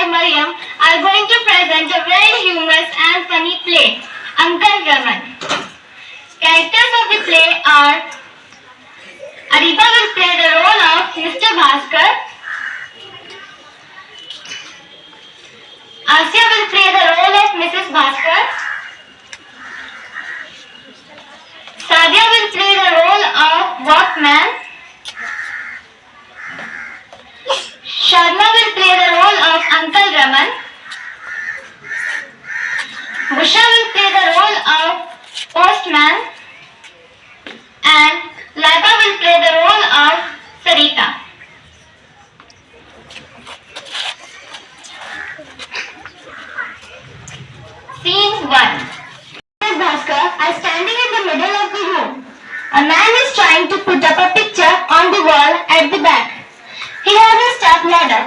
I, Maryam, are going to present a very humorous and funny play, Uncle Raman. Characters of the play are Ariba will play the role of Mr. Bhaskar, Asya will play the role of Mrs. Bhaskar, Sadia will play the role of Walkman, Sharma will play the role of Uncle Raman, Busha will play the role of Postman, and Laiba will play the role of Sarita. Scene 1. Mrs. Bhaskar are standing in the middle of the room. A man is trying to put up a picture on the wall at the back. He has a step ladder.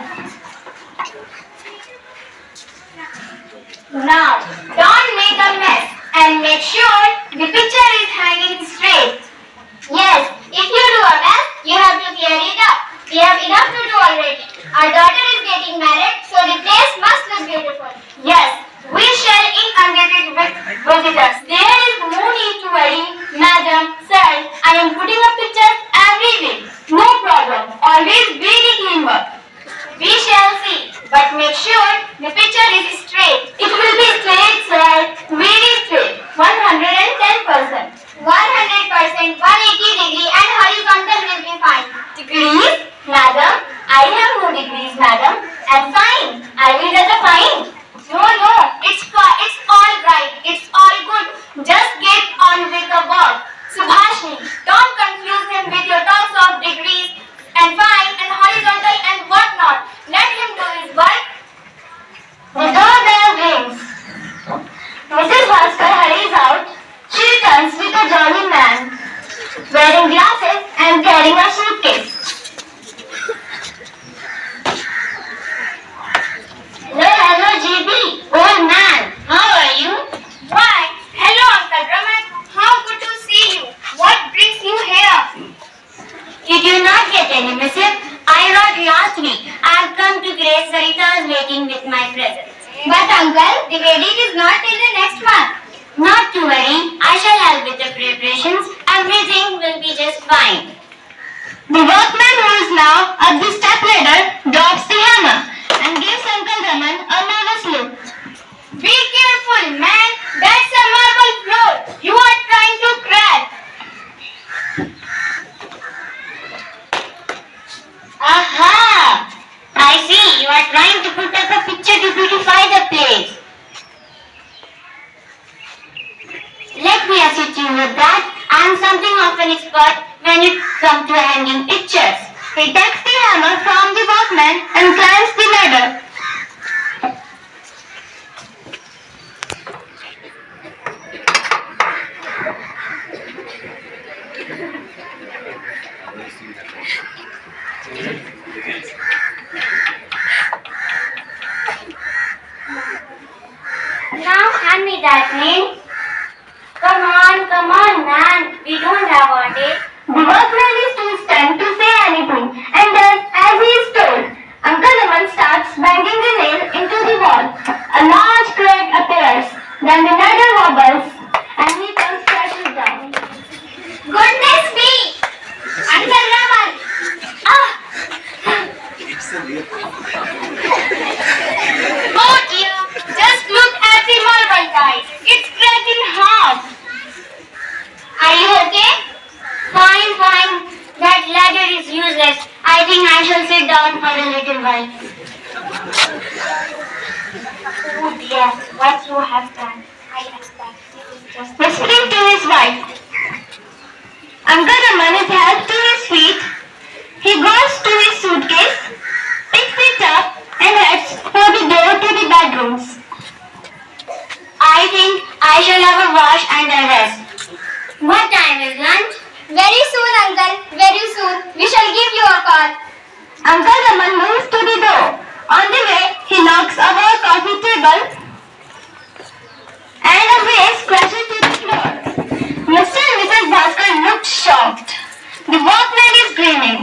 Now, don't make a mess and make sure the picture is hanging straight. Yes, if you do a mess, you have to clear it up. We have enough to do already. Our daughter is getting married, so the place must look beautiful. Yes, we shall inundate it with visitors. There is no need to worry, Madam, sir. I am putting up pictures every week. No problem. Always very clean work. We shall see. But make sure the picture is straight. It will be straight, sir. Very straight. 110%. 100%, 180 degree and horizontal will be fine. Degrees? Madam, I have no degrees, madam. And fine. I will get a fine. No, it's all right. It's all good. Just get on with the work. Subhashini, don't confuse him with your talks of degrees and fine and horizontal and whatnot. Let him do his work. The doorbell rings. Mrs. Bhaskar hurries out. She returns with a jolly man, wearing glasses and carrying a suitcase. Hello, GB. Old man, how are you? Why, hello, Uncle Raman. How good to see you. What brings you here? Did you not get any missive? I wrote last week. I have come to grace Sarita's waiting with my presents. But uncle, the wedding is not till the next month. Not to worry. I shall help with the preparations. Everything will be just fine. The workman who is now at the step ladder drops the hammer and gives Uncle Raman a nervous look. Be careful, man. That's a marble floor. You are trying to crack. Aha! I see. You are trying to put up a picture to beautify the place. Let me assist you with that. I am something of an expert when it comes to hanging pictures. He takes the hammer from the workman and climbs the ladder. Now hand me that nail. Come on, man. We don't have all day. The workman is too stunned to say anything and does as he is told. Uncle Raman starts banging the nail into the wall. A large crack appears. Then the ladder wobbles and he comes crashing down. Goodness me! Uncle Raman! Oh dear! Just look at the marble guys. It's cracked in half. Are you okay? Fine. That ladder is useless. I think I shall sit down for a little while. Oh dear, what you have done. I expect this is just... Whispering to his wife. Uncle Raman is helped to his feet. He goes to his suitcase, picks it up and heads for the door to the bedrooms. I think I shall have a wash and a rest. What time is lunch? Very soon, uncle. Very soon. We shall give you a call. Uncle Raman moves to the door. On the way, he knocks over a coffee table and a vase crashes to the floor. Mr. and Mrs. Bhaskar looked shocked. The workman is grinning.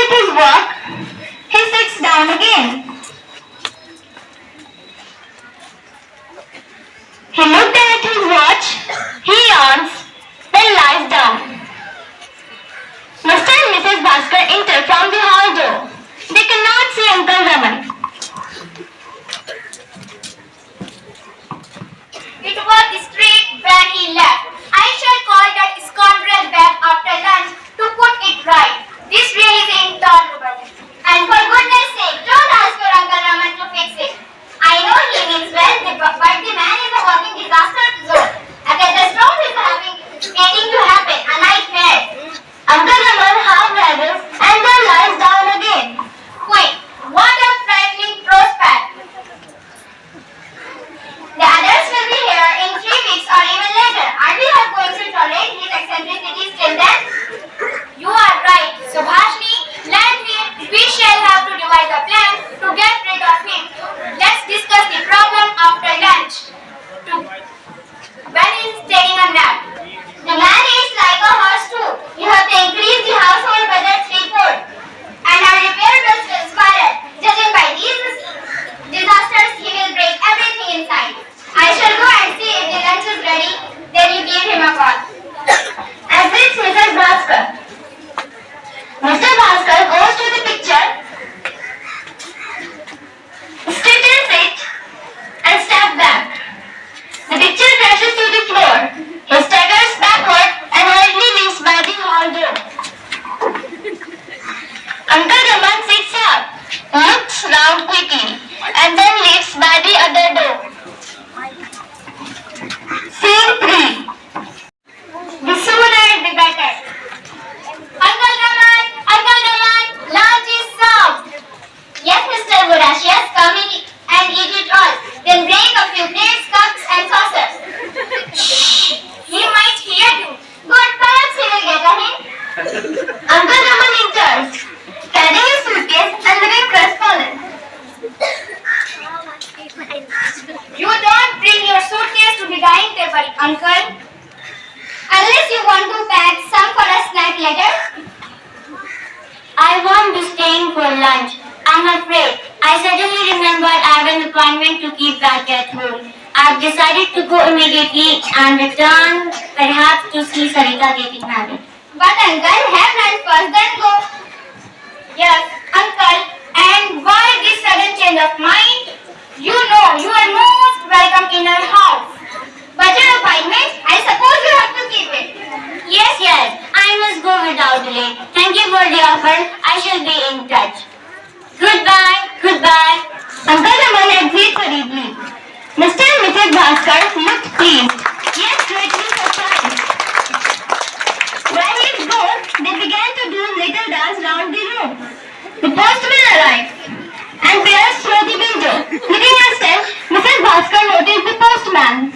with his work, he sits down again. He looked at his watch, he yawns, then lies down. Mr. and Mrs. Bhaskar enter from the hall door. They cannot see Uncle Raman. It was straight when he left. I shall call that scoundrel back after lunch to put it right. This really is intolerable. And for goodness sake, don't ask your Uncle Raman to fix it. I know he means well, but the man is a walking disaster zone. A catastrophe is waiting to happen, a nightmare. Uncle Raman half rises and then lies down again. Wait, what a frightening prospect. The others will be here in 3 weeks or even later. Are we not going to tolerate his eccentricities till then? You are right, Subhashini. We shall have to devise a plan to get rid of him. Let's discuss the problem after lunch. When he is taking a nap. The man is like a horse too. You have to increase the household budget threefold. And our repair bills will spiral. Judging by these disasters, he will break everything inside. I shall go and see if the lunch is ready. Then you give him a call. Exits Mrs. Bhaskar. Mr. Bhaskar goes to the picture, straightens it, and steps back. The picture crashes to the floor. He staggers backward and hurriedly leaves by the hall door. Uncle Raman sits up, looks round quickly, and then leaves by the other door. Scene 3. The sooner the better. Uncle Raman, lunch is served. Yes, Mr. Burash, yes, come in and eat it all. Then break a few plates, cups and saucers. Shh, he might hear you. Good, perhaps he will get a hint. Uncle Raman enters, carrying his suitcase and looking crestfallen. You don't bring your suitcase to the dining table, Uncle. Unless you want to pack some for a snack later. I won't be staying for lunch. I'm afraid. I suddenly remembered I have an appointment to keep back at home. I've decided to go immediately and return perhaps to see Sarita getting married. But Uncle, have lunch first, then go. Yes, Uncle. And why this sudden change of mind? You know, you are most welcome in our house. But your appointment, I suppose you have to keep it. Yes, I must go without delay. Thank you for the offer. I shall be in touch. Goodbye. Uncle Raman exits hurriedly. Mr. and Mrs. Bhaskar looked pleased, yet greatly surprised. While he is gone, they began to do little dance round the room. The postman arrives and peers through the window. Looking at them, Mrs. Bhaskar noticed the postman.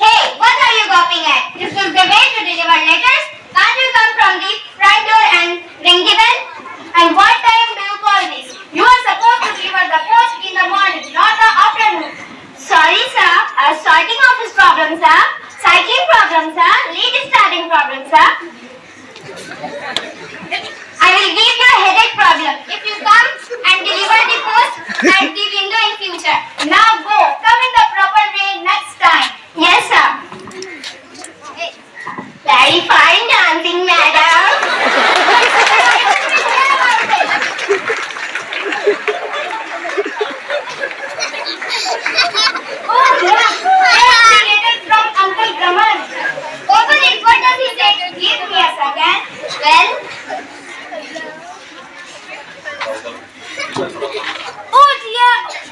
Hey, what are you gawping at? This is the way to deliver letters. Can't you come from the front door and ring the bell? And what time do you call this? You are supposed to deliver the post in the morning, not the afternoon. Sorry, sir. Starting office problem, sir. Cycling problem, sir. Lead starting problem, sir. I will give you a headache problem if you come and deliver the post at the window in future. Now go. Come in the proper way next time. Yes, sir. Very fine dancing, madam. Oh, yeah. Letter from Uncle Raman. Open it. What does he say? Give me a second. Well.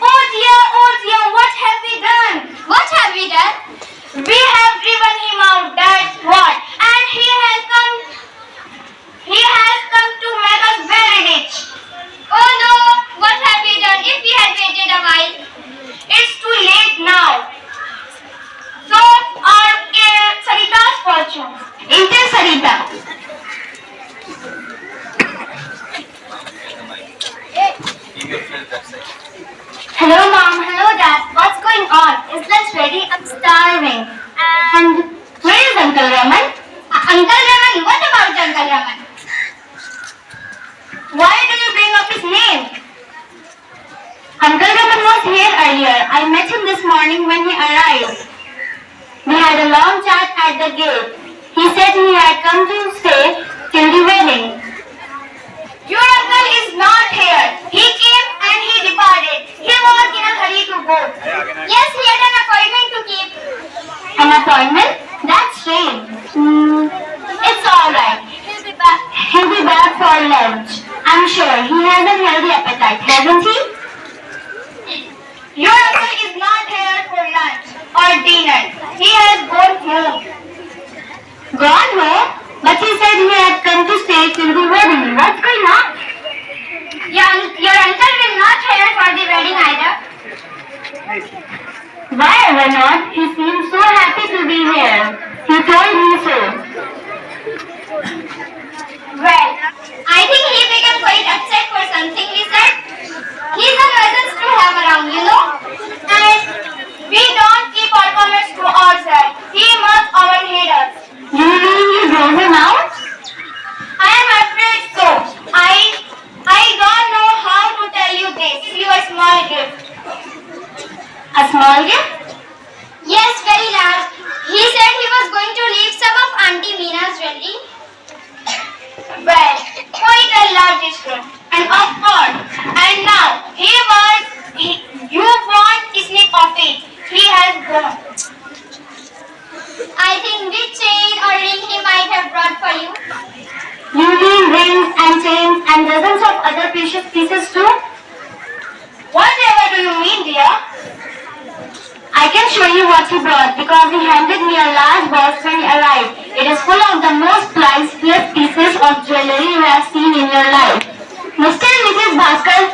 Oh dear, what have we done? What have we done? We have driven him out, that's what. And he has come to make us very rich. Oh no, what have we done? If we had waited a while, it's too late now. So, our Sarita's fortune. Enter Sarita. Hello mom, hello dad, what's going on? Is lunch ready? I'm starving. And where is Uncle Raman? Uncle Raman? What about Uncle Raman? was here earlier. I met him this morning when he arrived. We had a long chat at the gate. He said he had come to stay till the wedding. Your uncle is not here. He came and he departed. He was in a hurry to go. Yes, he had an appointment to keep. An appointment? That's strange. It's alright. He'll be back for lunch. I'm sure he has a healthy appetite, hasn't he? Your uncle is not here for lunch or dinner. He has gone home. Gone home? But he said he had come to stay till the wedding. What's going on? Your uncle will not here for the wedding either. Why ever not? He seems so happy to be here. He told me so. Well, I think he became quite upset for something we said. He's a nuisance to have around, you know. And we don't keep our comments to ourselves. He must overhear us. You mean you drove him out? I am afraid so. I don't know how to tell you this. You a small gift. A small gift? Yes, very large. He said he was going to leave some of Auntie Mina's jewelry. Well, quite a large gift. And of course, and now you want a snip of it. He has gone. I think this chain or ring he might have brought for you. You mean rings and chains and dozens of other precious pieces too? Whatever do you mean, dear? I can show you what he brought because he handed me a large box when he arrived. It is full of the most priceless pieces of jewelry you have seen in your life. Mr. and Mrs. Bhaskar